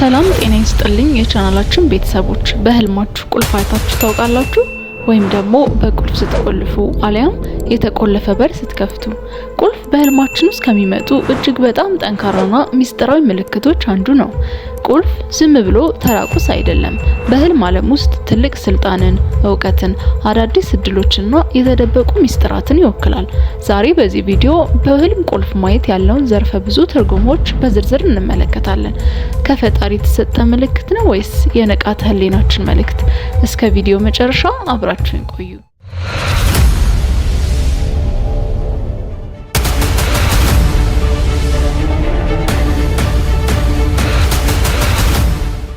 ሰላም ጤና ይስጥልኝ የቻናላችን ቤተሰቦች። በህልማችሁ ቁልፍ አይታችሁ ታውቃላችሁ? ወይም ደግሞ በቁልፍ ስትቆልፉ አሊያም የተቆለፈ በር ስትከፍቱ? ቁልፍ በህልማችን ውስጥ ከሚመጡ እጅግ በጣም ጠንካራና ሚስጥራዊ ምልክቶች አንዱ ነው። ቁልፍ ዝም ብሎ ተራ ቁስ አይደለም። በህልም ዓለም ውስጥ ትልቅ ስልጣንን፣ እውቀትን፣ አዳዲስ እድሎችና የተደበቁ ሚስጥራትን ይወክላል። ዛሬ በዚህ ቪዲዮ በህልም ቁልፍ ማየት ያለውን ዘርፈ ብዙ ትርጉሞች በዝርዝር እንመለከታለን። ከፈጣሪ የተሰጠ ምልክት ነው ወይስ የንቃተ ህሊናችን መልእክት? እስከ ቪዲዮ መጨረሻ አብራችሁን ቆዩ።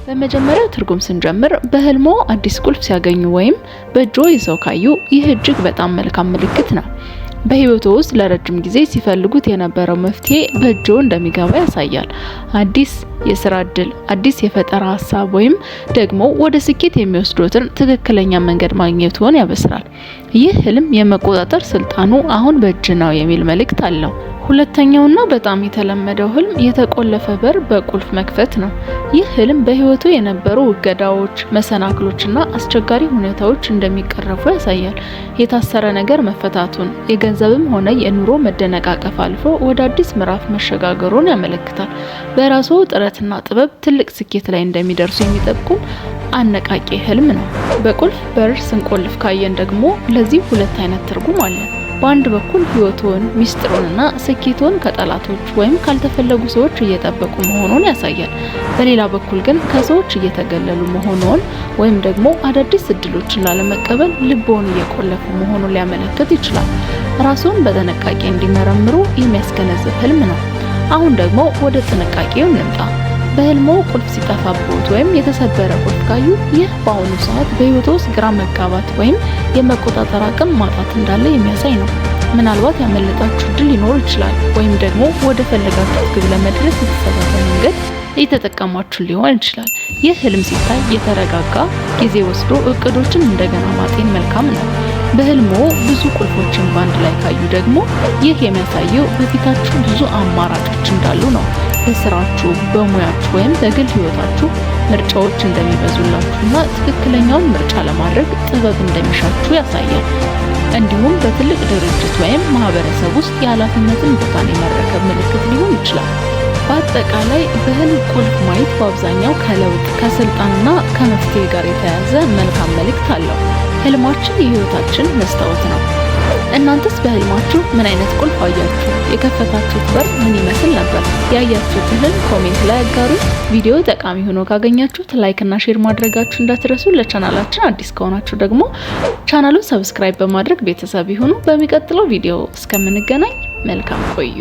በመጀመሪያው ትርጉም ስንጀምር በህልሞ አዲስ ቁልፍ ሲያገኙ ወይም በእጆ ይዘው ካዩ ይህ እጅግ በጣም መልካም ምልክት ነው። በህይወቱ ውስጥ ለረጅም ጊዜ ሲፈልጉት የነበረው መፍትሄ በእጆ እንደሚገባ ያሳያል። አዲስ የስራ እድል፣ አዲስ የፈጠራ ሀሳብ ወይም ደግሞ ወደ ስኬት የሚወስዱትን ትክክለኛ መንገድ ማግኘቱን ያበስራል። ይህ ህልም የመቆጣጠር ስልጣኑ አሁን በእጅ ነው የሚል መልእክት አለው። ሁለተኛውና በጣም የተለመደው ህልም የተቆለፈ በር በቁልፍ መክፈት ነው። ይህ ህልም በህይወቱ የነበሩ እገዳዎች፣ መሰናክሎችና አስቸጋሪ ሁኔታዎች እንደሚቀረፉ ያሳያል። የታሰረ ነገር መፈታቱን፣ የገንዘብም ሆነ የኑሮ መደነቃቀፍ አልፎ ወደ አዲስ ምዕራፍ መሸጋገሩን ያመለክታል። በራሱ ጥረትና ጥበብ ትልቅ ስኬት ላይ እንደሚደርሱ የሚጠቁም አነቃቂ ህልም ነው። በቁልፍ በር ስንቆልፍ ካየን ደግሞ ለዚህ ሁለት አይነት ትርጉም አለ። በአንድ በኩል ህይወቱን፣ ሚስጥሩንና ስኬቱን ከጠላቶች ወይም ካልተፈለጉ ሰዎች እየጠበቁ መሆኑን ያሳያል። በሌላ በኩል ግን ከሰዎች እየተገለሉ መሆኑን ወይም ደግሞ አዳዲስ እድሎችን ላለመቀበል ልቦን እየቆለፉ መሆኑን ሊያመለክት ይችላል። ራስዎን በጥንቃቄ እንዲመረምሩ የሚያስገነዝብ ህልም ነው። አሁን ደግሞ ወደ ጥንቃቄው እንምጣ። በህልሞ ቁልፍ ሲጠፋቦት ወይም የተሰበረ ቁልፍ ካዩ ይህ በአሁኑ ሰዓት በህይወት ውስጥ ግራ መጋባት ወይም የመቆጣጠር አቅም ማጣት እንዳለ የሚያሳይ ነው። ምናልባት ያመለጣችሁ እድል ሊኖር ይችላል፣ ወይም ደግሞ ወደ ፈለጋችሁት ግብ ለመድረስ የተሳሳተ መንገድ እየተጠቀማችሁ ሊሆን ይችላል። ይህ ህልም ሲታይ የተረጋጋ ጊዜ ወስዶ እቅዶችን እንደገና ማጤን መልካም ነው። በህልሞ ብዙ ቁልፎችን በአንድ ላይ ካዩ ደግሞ ይህ የሚያሳየው በፊታችሁ ብዙ አማራጮች እንዳሉ ነው። በስራችሁ፣ በሙያችሁ ወይም በግል ህይወታችሁ ምርጫዎች እንደሚበዙላችሁና ትክክለኛውን ምርጫ ለማድረግ ጥበብ እንደሚሻችሁ ያሳያል። እንዲሁም በትልቅ ድርጅት ወይም ማህበረሰብ ውስጥ የኃላፊነትን ቦታን የመረከብ ምልክት ሊሆን ይችላል። በአጠቃላይ በህልም ቁልፍ ማየት በአብዛኛው ከለውጥ፣ ከስልጣንና ከመፍትሄ ጋር የተያያዘ መልካም መልእክት አለው። ህልማችን የህይወታችን መስታወት ነው። እናንተስ በህልማችሁ ምን አይነት ቁልፍ አያችሁ? የከፈታችሁት በር ምን ይመስል ነበር? ያያችሁትን ህልም ኮሜንት ላይ አጋሩ። ቪዲዮ ጠቃሚ ሆኖ ካገኛችሁት ላይክ እና ሼር ማድረጋችሁ እንዳትረሱ። ለቻናላችን አዲስ ከሆናችሁ ደግሞ ቻናሉን ሰብስክራይብ በማድረግ ቤተሰብ ይሁኑ። በሚቀጥለው ቪዲዮ እስከምንገናኝ መልካም ቆዩ።